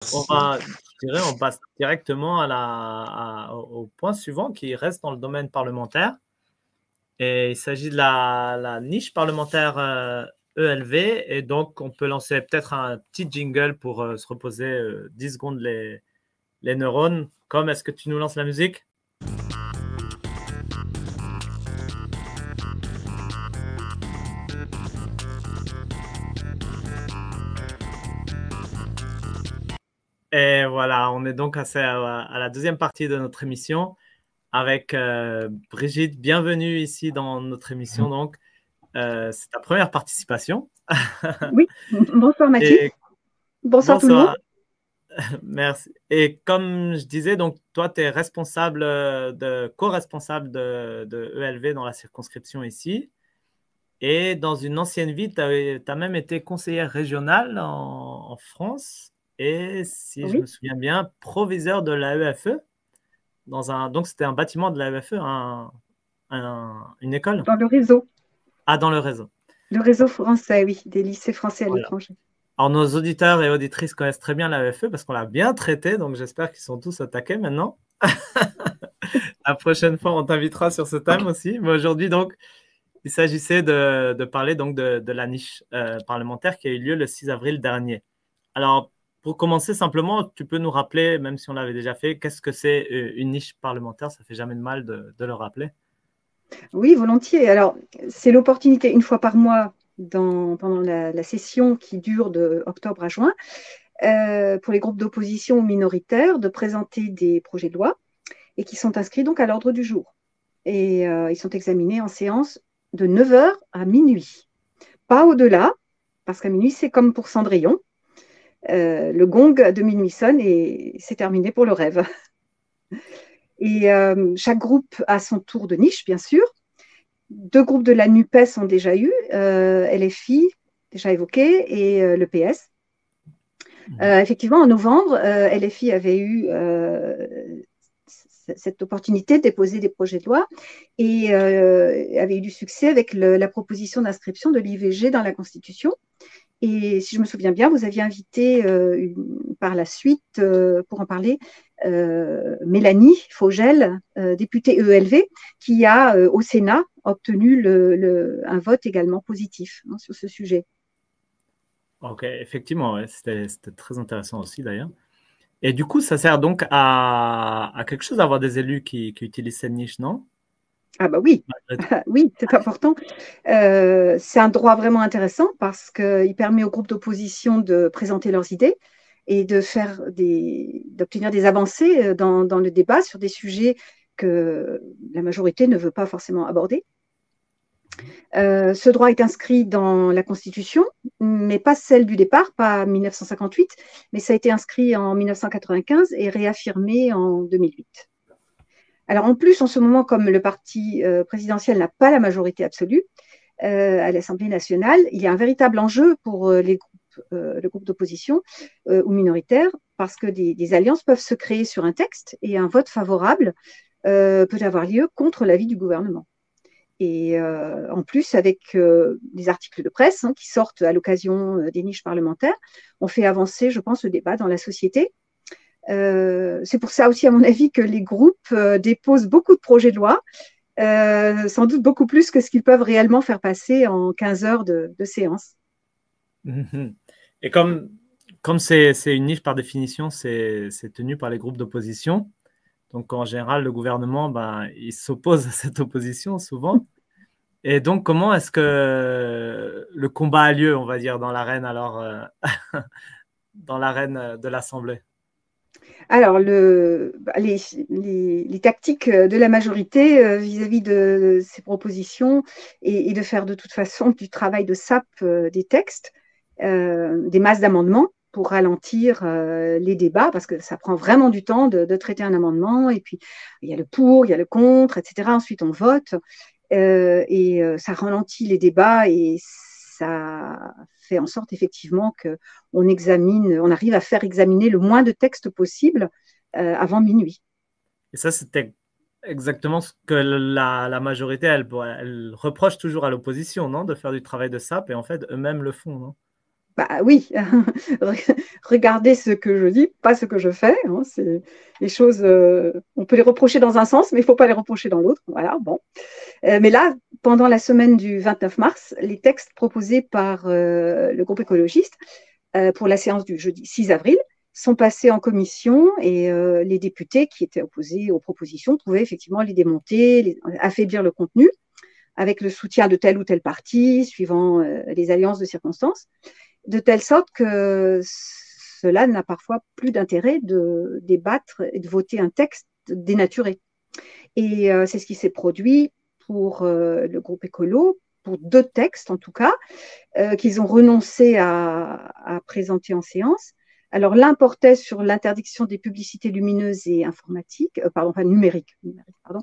Je dirais, on passe directement au point suivant qui reste dans le domaine parlementaire. Et il s'agit de la niche parlementaire ELV. Et donc, on peut lancer peut-être un petit jingle pour se reposer 10 secondes les neurones. Comme, est-ce que tu nous lances la musique? Et voilà, on est donc à la deuxième partie de notre émission avec Brigitte. Bienvenue ici dans notre émission. Donc, c'est ta première participation. Oui, bonsoir Mathis. Et Bonsoir tout le monde. bonsoir, merci. Et comme je disais, donc toi, tu es responsable co-responsable de ELV dans la circonscription ici. Et dans une ancienne vie, tu as même été conseillère régionale en France. Et si je Oui, me souviens bien, proviseur de l'AEFE. Donc, c'était un bâtiment de l'AEFE, une école. dans le réseau. Ah, dans le réseau. Le réseau français, oui, des lycées français à Voilà. l'étranger. Alors, nos auditeurs et auditrices connaissent très bien l'AEFE parce qu'on l'a bien traité. Donc, j'espère qu'ils sont tous au taquet maintenant. La prochaine fois, on t'invitera sur ce thème aussi. Mais aujourd'hui, donc, il s'agissait de parler donc de la niche parlementaire qui a eu lieu le 6 avril dernier. Alors, pour commencer, simplement, tu peux nous rappeler, même si on l'avait déjà fait, qu'est-ce que c'est une niche parlementaire? Ça fait jamais de mal de le rappeler. Oui, volontiers. Alors, c'est l'opportunité une fois par mois pendant la session qui dure de octobre à juin pour les groupes d'opposition ou minoritaires de présenter des projets de loi et qui sont inscrits donc à l'ordre du jour. Et ils sont examinés en séance de 9 heures à minuit. Pas au-delà, parce qu'à minuit, c'est comme pour Cendrillon. Le gong de minuit sonne et c'est terminé pour le rêve. Et chaque groupe a son tour de niche, bien sûr. 2 groupes de la NUPES ont déjà eu, LFI, déjà évoqué, et le PS. Effectivement, en novembre, LFI avait eu cette opportunité de déposer des projets de loi et avait eu du succès avec la proposition d'inscription de l'IVG dans la Constitution. Et si je me souviens bien, vous aviez invité par la suite, pour en parler, Mélanie Fogel, députée ELV, qui a au Sénat obtenu un vote également positif sur ce sujet. Ok, effectivement, ouais, c'était très intéressant aussi d'ailleurs. Et du coup, ça sert donc à quelque chose d'avoir des élus qui utilisent cette niche, non? Ah bah oui, oui, c'est important. C'est un droit vraiment intéressant parce qu'il permet aux groupes d'opposition de présenter leurs idées et d'obtenir des avancées dans le débat sur des sujets que la majorité ne veut pas forcément aborder. Ce droit est inscrit dans la Constitution, mais pas celle du départ, pas 1958, mais ça a été inscrit en 1995 et réaffirmé en 2008. Alors en plus, en ce moment, comme le parti présidentiel n'a pas la majorité absolue à l'Assemblée nationale, il y a un véritable enjeu pour le groupe d'opposition ou minoritaire, parce que des alliances peuvent se créer sur un texte et un vote favorable peut avoir lieu contre l'avis du gouvernement. Et en plus, avec des articles de presse qui sortent à l'occasion des niches parlementaires, on fait avancer, je pense, le débat dans la société. C'est pour ça aussi, à mon avis, que les groupes déposent beaucoup de projets de loi, sans doute beaucoup plus que ce qu'ils peuvent réellement faire passer en 15 heures de séance. Et comme c'est une niche par définition, c'est tenu par les groupes d'opposition. Donc en général, le gouvernement, ben, il s'oppose à cette opposition souvent. Et donc, comment est-ce que le combat a lieu, on va dire, dans l'arène alors dans l'arène de l'Assemblée? Alors, les tactiques de la majorité vis-à-vis de ces propositions et de faire de toute façon du travail de sape des textes, des masses d'amendements pour ralentir les débats, parce que ça prend vraiment du temps de traiter un amendement, et puis il y a le pour, il y a le contre, etc. Ensuite, on vote, et ça ralentit les débats, et ça fait en sorte effectivement on arrive à faire examiner le moins de textes possible avant minuit. Et ça, c'était exactement ce que la majorité, elle reproche toujours à l'opposition, non? De faire du travail de sape, et en fait, eux-mêmes le font, non? Bah oui, regardez ce que je dis, pas ce que je fais. Hein, c'est les choses, on peut les reprocher dans un sens, mais il ne faut pas les reprocher dans l'autre. Voilà, bon. Mais là, pendant la semaine du 29 mars, les textes proposés par le groupe écologiste pour la séance du jeudi 6 avril sont passés en commission et les députés qui étaient opposés aux propositions pouvaient effectivement les démonter, affaiblir le contenu avec le soutien de tel ou tel parti, suivant les alliances de circonstances, de telle sorte que cela n'a parfois plus d'intérêt de débattre et de voter un texte dénaturé. Et c'est ce qui s'est produit pour le groupe écolo, pour 2 textes en tout cas, qu'ils ont renoncé à présenter en séance. Alors l'un portait sur l'interdiction des publicités lumineuses et informatiques, numériques, pardon,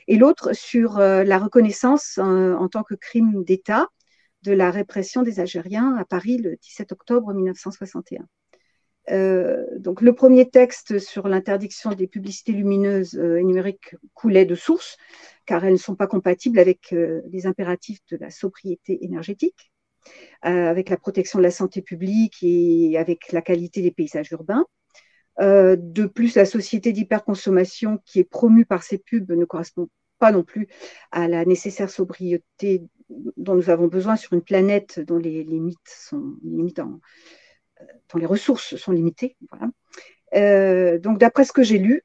et l'autre sur la reconnaissance en tant que crime d'État de la répression des Algériens à Paris le 17 octobre 1961. Donc le premier texte sur l'interdiction des publicités lumineuses et numériques coulait de source, car elles ne sont pas compatibles avec les impératifs de la sobriété énergétique, avec la protection de la santé publique et avec la qualité des paysages urbains. De plus, la société d'hyperconsommation qui est promue par ces pubs ne correspond pas non plus à la nécessaire sobriété dont nous avons besoin sur une planète dont les limites sont limites dont les ressources sont limitées. Voilà. Donc, d'après ce que j'ai lu,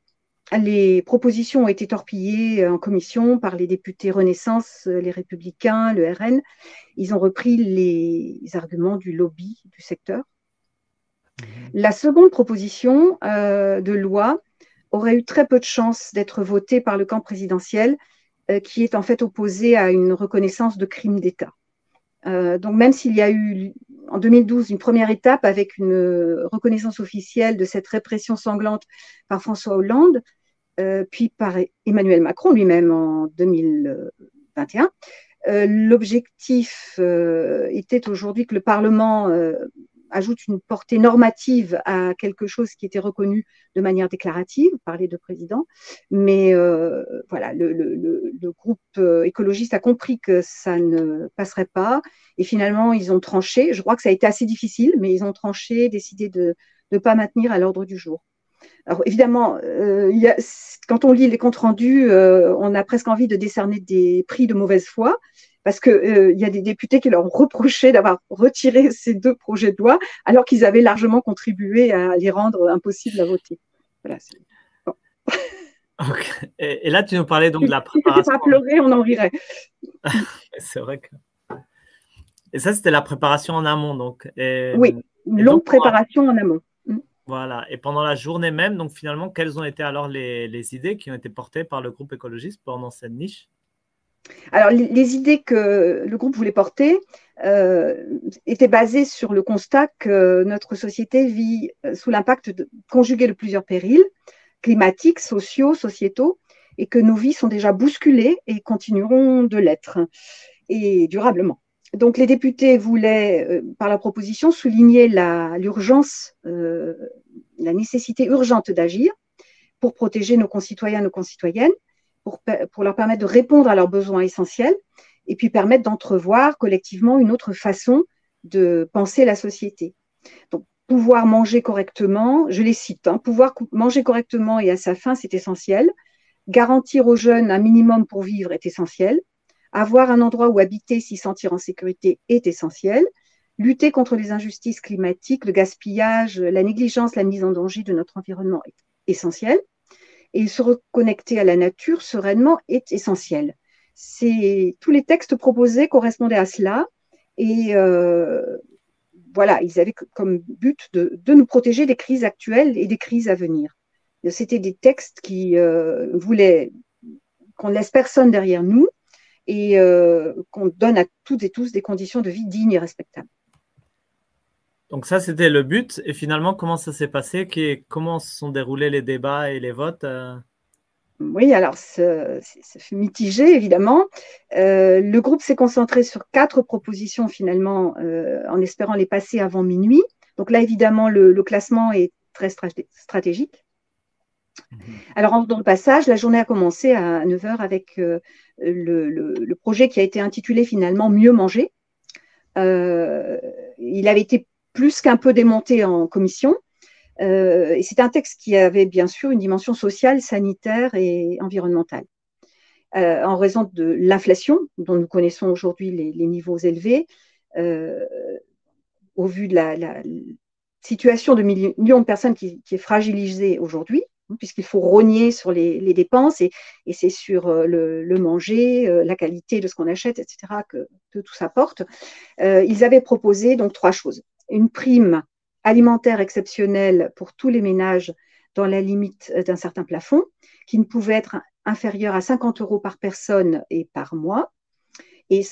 les propositions ont été torpillées en commission par les députés Renaissance, les Républicains, le RN. Ils ont repris les arguments du lobby du secteur. La seconde proposition de loi aurait eu très peu de chances d'être votée par le camp présidentiel, qui est en fait opposé à une reconnaissance de crime d'État. Donc même s'il y a eu en 2012 une première étape avec une reconnaissance officielle de cette répression sanglante par François Hollande, puis par Emmanuel Macron lui-même en 2021, l'objectif était aujourd'hui que le Parlement ajoute une portée normative à quelque chose qui était reconnu de manière déclarative par les 2 présidents. Mais voilà, le groupe écologiste a compris que ça ne passerait pas. Et finalement, ils ont tranché. Je crois que ça a été assez difficile, mais ils ont tranché, décidé de ne pas maintenir à l'ordre du jour. Alors évidemment, quand on lit les comptes rendus, on a presque envie de décerner des prix de mauvaise foi, parce qu'il y a des députés qui leur ont reproché d'avoir retiré ces 2 projets de loi, alors qu'ils avaient largement contribué à les rendre impossibles à voter. Voilà, bon. Okay. Et là, tu nous parlais donc de la préparation. Si c'était pas pleurer, on en rirait. C'est vrai que... Et ça, c'était la préparation en amont, donc. Oui, une longue préparation en amont. Voilà. Et pendant la journée même, donc finalement, quelles ont été alors les idées qui ont été portées par le groupe écologiste pendant cette niche? Alors, les idées que le groupe voulait porter étaient basées sur le constat que notre société vit sous l'impact conjugué de plusieurs périls climatiques, sociaux, sociétaux, et que nos vies sont déjà bousculées et continueront de l'être, et durablement. Donc, les députés voulaient, par la proposition, souligner l'urgence, la nécessité urgente d'agir pour protéger nos concitoyens, nos concitoyennes, pour leur permettre de répondre à leurs besoins essentiels et puis permettre d'entrevoir collectivement une autre façon de penser la société. Donc, pouvoir manger correctement, je les cite, pouvoir manger correctement et à sa faim, c'est essentiel. Garantir aux jeunes un minimum pour vivre est essentiel. Avoir un endroit où habiter, s'y sentir en sécurité est essentiel. Lutter contre les injustices climatiques, le gaspillage, la négligence, la mise en danger de notre environnement est essentiel. Et se reconnecter à la nature sereinement est essentiel. Tous les textes proposés correspondaient à cela et voilà, ils avaient comme but de nous protéger des crises actuelles et des crises à venir. C'était des textes qui voulaient qu'on ne laisse personne derrière nous et qu'on donne à toutes et tous des conditions de vie dignes et respectables. Donc ça, c'était le but. Et finalement, comment ça s'est passé? Comment se sont déroulés les débats et les votes? Oui, alors c'est mitigé, évidemment. Le groupe s'est concentré sur 4 propositions, finalement, en espérant les passer avant minuit. Donc là, évidemment, le classement est très stratégique. Alors, dans le passage, la journée a commencé à 9 h avec le projet qui a été intitulé finalement « Mieux manger ». Il avait été plus qu'un peu démonté en commission. Et c'est un texte qui avait bien sûr une dimension sociale, sanitaire et environnementale. En raison de l'inflation dont nous connaissons aujourd'hui les niveaux élevés, au vu de la situation de millions de personnes qui est fragilisée aujourd'hui, puisqu'il faut rogner sur les dépenses et c'est sur le manger, la qualité de ce qu'on achète, etc., que tout ça porte. Ils avaient proposé donc 3 choses. Une prime alimentaire exceptionnelle pour tous les ménages dans la limite d'un certain plafond, qui ne pouvait être inférieur à 50 € par personne et par mois, et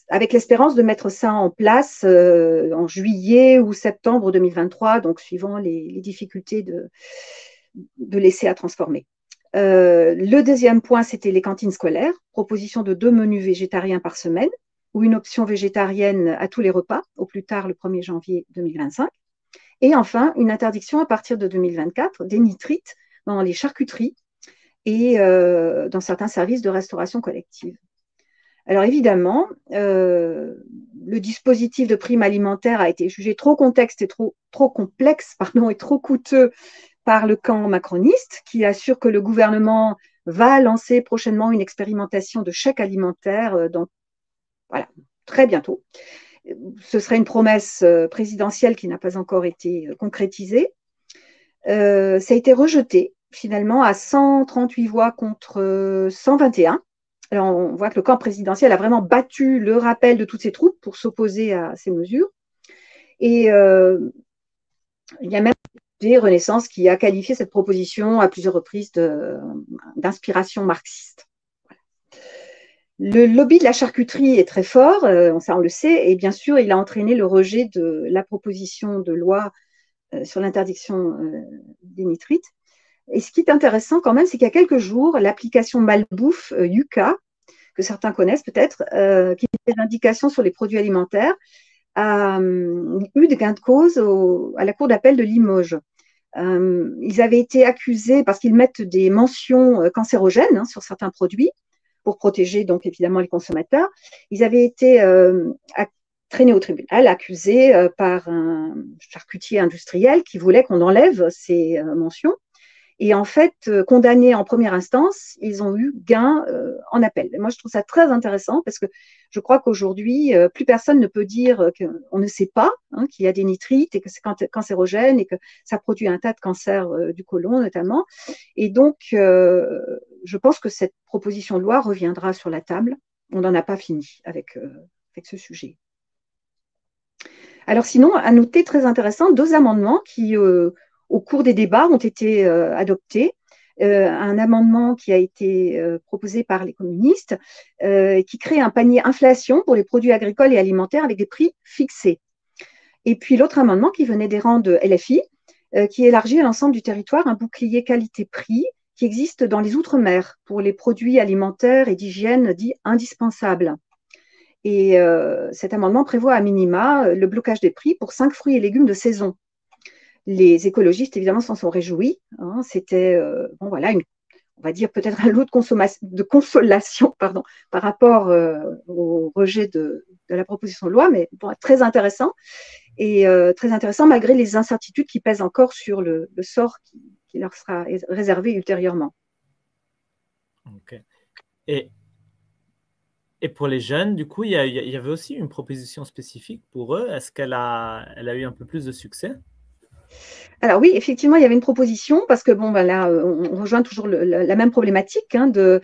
avec l'espérance de mettre ça en place en juillet ou septembre 2023, donc suivant les difficultés de l'essai à transformer. Le deuxième point, c'était les cantines scolaires, proposition de 2 menus végétariens par semaine ou une option végétarienne à tous les repas, au plus tard le 1er janvier 2025. Et enfin, une interdiction à partir de 2024 des nitrites dans les charcuteries et dans certains services de restauration collective. Alors évidemment, le dispositif de prime alimentaire a été jugé trop complexe et trop complexe, et trop coûteux par le camp macroniste, qui assure que le gouvernement va lancer prochainement une expérimentation de chèque alimentaire très bientôt. Ce serait une promesse présidentielle qui n'a pas encore été concrétisée. Ça a été rejeté finalement à 138 voix contre 121. Alors on voit que le camp présidentiel a vraiment battu le rappel de toutes ses troupes pour s'opposer à ces mesures. Et il y a même des Renaissance qui a qualifié cette proposition à plusieurs reprises d'inspiration marxiste. Le lobby de la charcuterie est très fort, ça on le sait, et bien sûr, il a entraîné le rejet de la proposition de loi sur l'interdiction des nitrites. Et ce qui est intéressant quand même, c'est qu'il y a quelques jours, l'application Malbouffe Yuka, que certains connaissent peut-être, qui fait des indications sur les produits alimentaires, a eu des gains de cause à la Cour d'appel de Limoges. Ils avaient été accusés parce qu'ils mettent des mentions cancérogènes sur certains produits, pour protéger donc évidemment les consommateurs. Ils avaient été traînés au tribunal, accusés par un charcutier industriel qui voulait qu'on enlève ces mentions. Et en fait, condamnés en première instance, ils ont eu gain en appel. Et moi, je trouve ça très intéressant parce que je crois qu'aujourd'hui, plus personne ne peut dire qu'on ne sait pas qu'il y a des nitrites et que c'est cancérogène et que ça produit un tas de cancers du côlon notamment. Et donc, je pense que cette proposition de loi reviendra sur la table. On n'en a pas fini avec ce sujet. Alors sinon, à noter, très intéressant, 2 amendements qui au cours des débats ont été adoptés. Un amendement qui a été proposé par les communistes qui crée un panier inflation pour les produits agricoles et alimentaires avec des prix fixés. Et puis l'autre amendement qui venait des rangs de LFI qui élargit à l'ensemble du territoire un bouclier qualité-prix qui existe dans les Outre-mer pour les produits alimentaires et d'hygiène dits indispensables. Et cet amendement prévoit à minima le blocage des prix pour 5 fruits et légumes de saison. Les écologistes, évidemment, s'en sont réjouis. C'était, on va dire peut-être un lot de consolation par rapport au rejet de la proposition de loi, mais très intéressant. Et très intéressant malgré les incertitudes qui pèsent encore sur le sort qui leur sera réservé ultérieurement. Ok. Et pour les jeunes, du coup, il y avait aussi une proposition spécifique pour eux. Est-ce qu'elle a eu un peu plus de succès? Alors oui, effectivement, il y avait une proposition parce que là, on rejoint toujours la même problématique de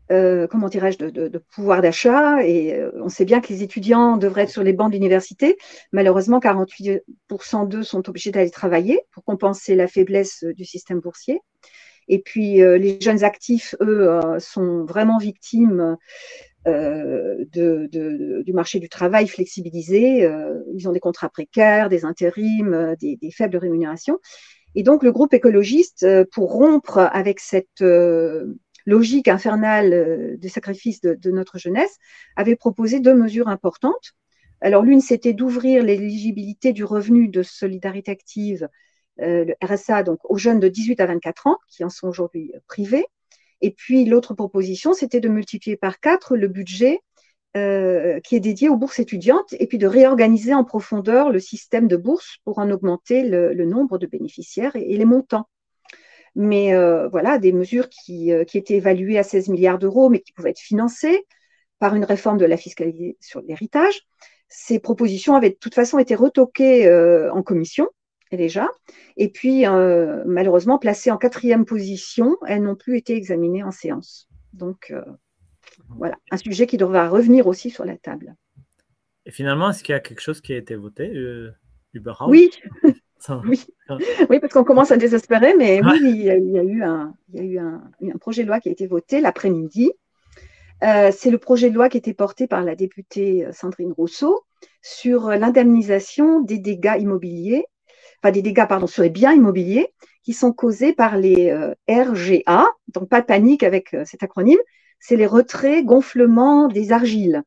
comment dirais-je, de pouvoir d'achat. Et on sait bien que les étudiants devraient être sur les bancs de l'université. Malheureusement, 48% d'eux sont obligés d'aller travailler pour compenser la faiblesse du système boursier. Et puis, les jeunes actifs, eux, sont vraiment victimes du marché du travail flexibilisé. Ils ont des contrats précaires, des intérims, des faibles rémunérations. Et donc, le groupe écologiste, pour rompre avec cette logique infernale des sacrifices de notre jeunesse, avait proposé 2 mesures importantes. Alors, l'une, c'était d'ouvrir l'éligibilité du revenu de solidarité active, le RSA, donc aux jeunes de 18 à 24 ans, qui en sont aujourd'hui privés. Et puis, l'autre proposition, c'était de multiplier par 4 le budget qui est dédié aux bourses étudiantes et puis de réorganiser en profondeur le système de bourses pour en augmenter le nombre de bénéficiaires et les montants. Mais voilà, des mesures qui étaient évaluées à 16 milliards d'euros, mais qui pouvaient être financées par une réforme de la fiscalité sur l'héritage. Ces propositions avaient de toute façon été retoquées en commission déjà, et puis malheureusement placées en 4e position, elles n'ont plus été examinées en séance. Donc voilà, un sujet qui devra revenir aussi sur la table. Et finalement, est-ce qu'il y a quelque chose qui a été voté, Überhaupt? Oui, oui. Oui, parce qu'on commence à désespérer, mais oui, il y a eu un projet de loi qui a été voté l'après-midi. C'est le projet de loi qui était porté par la députée Sandrine Rousseau sur l'indemnisation des dégâts immobiliers, enfin des dégâts, pardon, sur les biens immobiliers qui sont causés par les RGA. Donc pas de panique avec cet acronyme, c'est les retraits gonflements des argiles.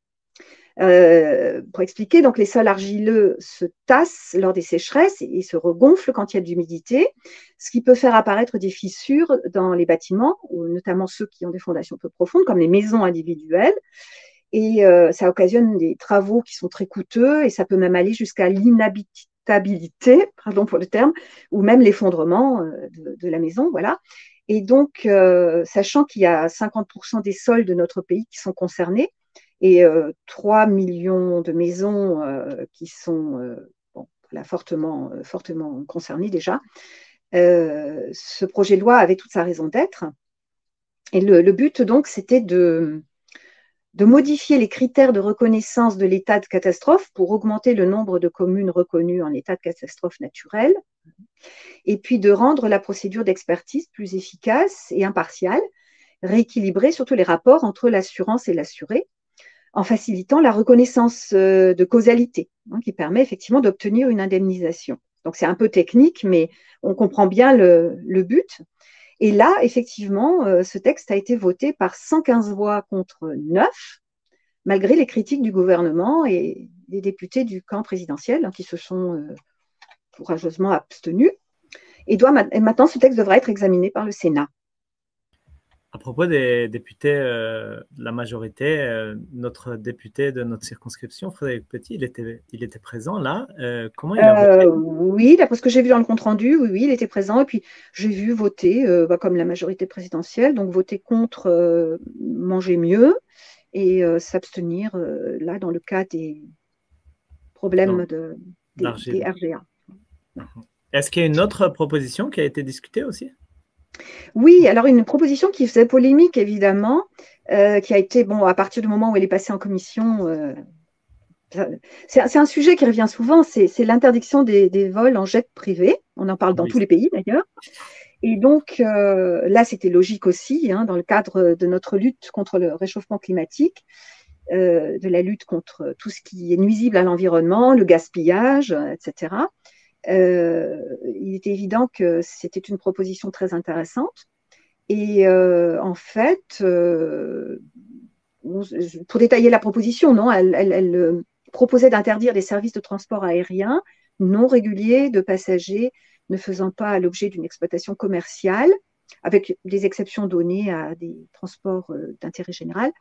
Pour expliquer, donc les sols argileux se tassent lors des sécheresses et se regonflent quand il y a de l'humidité, ce qui peut faire apparaître des fissures dans les bâtiments, notamment ceux qui ont des fondations peu profondes, comme les maisons individuelles. Et ça occasionne des travaux qui sont très coûteux et ça peut même aller jusqu'à l'inhabitabilité, pardon pour le terme, ou même l'effondrement de la maison, voilà. Et donc, sachant qu'il y a 50% des sols de notre pays qui sont concernés, et 3 millions de maisons qui sont fortement concernées déjà. Ce projet de loi avait toute sa raison d'être. Et le but, donc, c'était de modifier les critères de reconnaissance de l'état de catastrophe pour augmenter le nombre de communes reconnues en état de catastrophe naturelle, et puis de rendre la procédure d'expertise plus efficace et impartiale, rééquilibrer surtout les rapports entre l'assurance et l'assuré, en facilitant la reconnaissance de causalité, qui permet effectivement d'obtenir une indemnisation. Donc c'est un peu technique, mais on comprend bien le but. Et là, effectivement, ce texte a été voté par 115 voix contre 9, malgré les critiques du gouvernement et des députés du camp présidentiel qui se sont courageusement abstenus. Et maintenant, ce texte devra être examiné par le Sénat. À propos des députés de la majorité, notre député de notre circonscription, Frédéric Petit, il était présent là. Comment il a voté? Oui, d'après ce que j'ai vu dans le compte-rendu, oui, il était présent. Et puis, j'ai vu voter, comme la majorité présidentielle, donc voter contre manger mieux et s'abstenir, là, dans le cas des problèmes des RGA. Est-ce qu'il y a une autre proposition qui a été discutée aussi? Oui, alors une proposition qui faisait polémique, évidemment, qui a été, à partir du moment où elle est passée en commission, c'est un sujet qui revient souvent, c'est l'interdiction des vols en jet privé. On en parle dans tous les pays, d'ailleurs. Et donc, là, c'était logique aussi, dans le cadre de notre lutte contre le réchauffement climatique, de la lutte contre tout ce qui est nuisible à l'environnement, le gaspillage, etc. Il était évident que c'était une proposition très intéressante. Et en fait, pour détailler la proposition, non, elle proposait d'interdire les services de transport aérien non réguliers de passagers ne faisant pas l'objet d'une exploitation commerciale, avec des exceptions données à des transports d'intérêt général,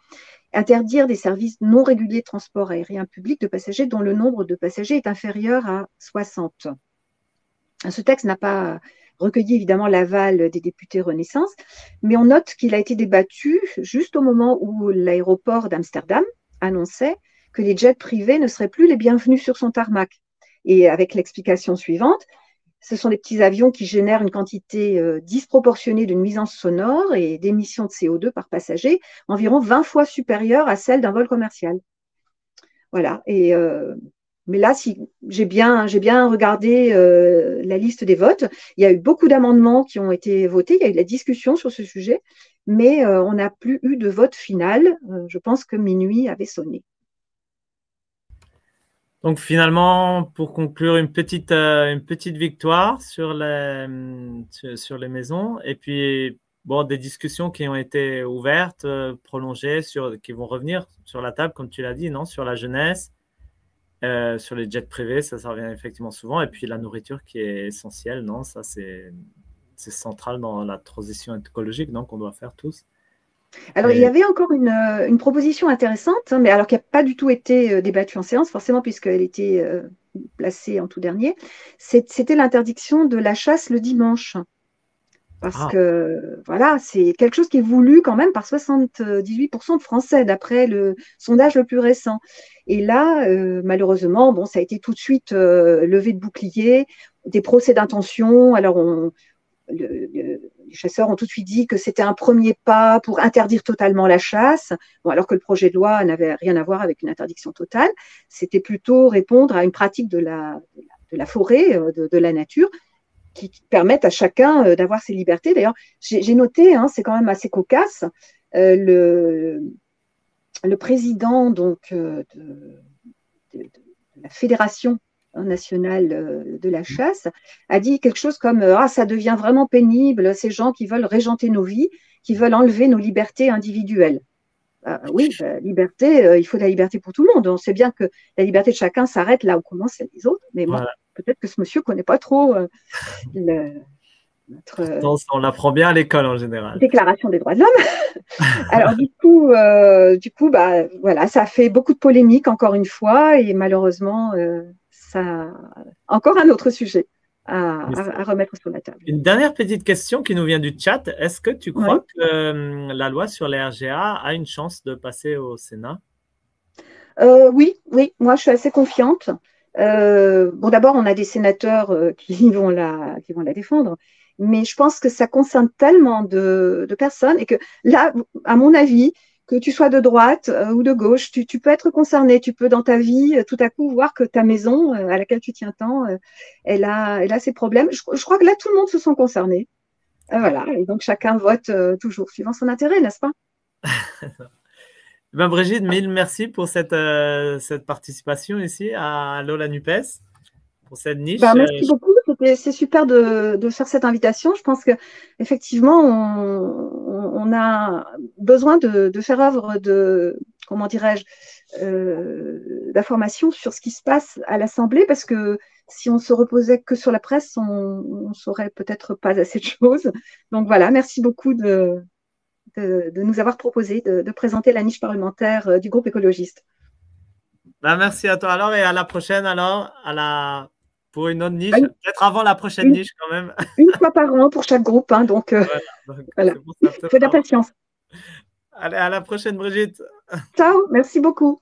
interdire des services non réguliers de transport aérien public de passagers dont le nombre de passagers est inférieur à 60. Ce texte n'a pas recueilli évidemment l'aval des députés Renaissance, mais on note qu'il a été débattu juste au moment où l'aéroport d'Amsterdam annonçait que les jets privés ne seraient plus les bienvenus sur son tarmac. Et avec l'explication suivante, ce sont des petits avions qui génèrent une quantité disproportionnée de nuisances sonores et d'émissions de CO2 par passager, environ 20 fois supérieure à celle d'un vol commercial. Voilà, mais là, si j'ai bien regardé la liste des votes, il y a eu beaucoup d'amendements qui ont été votés, il y a eu de la discussion sur ce sujet, mais on n'a plus eu de vote final. Je pense que minuit avait sonné. Donc finalement, pour conclure, une petite victoire sur les maisons, et puis des discussions qui ont été ouvertes, prolongées, qui vont revenir sur la table, comme tu l'as dit, non, sur la jeunesse. Sur les jets privés, ça revient effectivement souvent. Et puis la nourriture qui est essentielle, non? Ça, c'est central dans la transition écologique, donc on doit faire tous. Alors, il y avait encore une proposition intéressante, hein, mais alors qui n'a pas du tout été débattue en séance, forcément, puisqu'elle était placée en tout dernier. C'était l'interdiction de la chasse le dimanche. Parce que, voilà, c'est quelque chose qui est voulu quand même par 78% de Français, d'après le sondage le plus récent. Et là, malheureusement, bon, ça a été tout de suite levé de bouclier, des procès d'intention. Alors, les chasseurs ont tout de suite dit que c'était un premier pas pour interdire totalement la chasse, bon, alors que le projet de loi n'avait rien à voir avec une interdiction totale. C'était plutôt répondre à une pratique de la forêt, de la nature, qui permettent à chacun d'avoir ses libertés. D'ailleurs, j'ai noté, hein, c'est quand même assez cocasse, le président donc, de la Fédération nationale de la chasse a dit quelque chose comme ah, ça devient vraiment pénible, ces gens qui veulent régenter nos vies, qui veulent enlever nos libertés individuelles. Oui, liberté, il faut de la liberté pour tout le monde. On sait bien que la liberté de chacun s'arrête là où commence celle des autres, mais bon, peut-être que ce monsieur ne connaît pas trop notre. On l'apprend bien à l'école en général. Déclaration des droits de l'homme. Alors du coup, bah, voilà, ça a fait beaucoup de polémiques encore une fois, et malheureusement, ça encore un autre sujet à remettre sur la table. Une dernière petite question qui nous vient du chat. Est-ce que tu crois que la loi sur les RGA a une chance de passer au Sénat? Oui, moi je suis assez confiante. Bon, d'abord, on a des sénateurs qui vont la défendre, mais je pense que ça concerne tellement de personnes et que là, à mon avis, que tu sois de droite ou de gauche, tu peux être concerné. Tu peux dans ta vie tout à coup voir que ta maison à laquelle tu tiens tant, elle a ses problèmes. Je crois que là, tout le monde se sent concerné. Voilà, et donc chacun vote toujours suivant son intérêt, n'est-ce pas? Ben Brigitte, mille merci pour cette participation ici à Lola Nupes, pour cette niche. Merci beaucoup, c'est super de faire cette invitation. Je pense qu'effectivement, on a besoin de faire œuvre de, comment dirais-je, d'information sur ce qui se passe à l'Assemblée, parce que si on se reposait que sur la presse, on ne saurait peut-être pas assez de choses. Donc voilà, merci beaucoup de nous avoir proposé de présenter la niche parlementaire du groupe écologiste. Merci à toi alors, et à la prochaine alors, pour une autre niche, peut-être avant la prochaine niche quand même. Une fois par an pour chaque groupe, hein, donc voilà. Il faut de la patience. Allez, à la prochaine Brigitte. Ciao, merci beaucoup.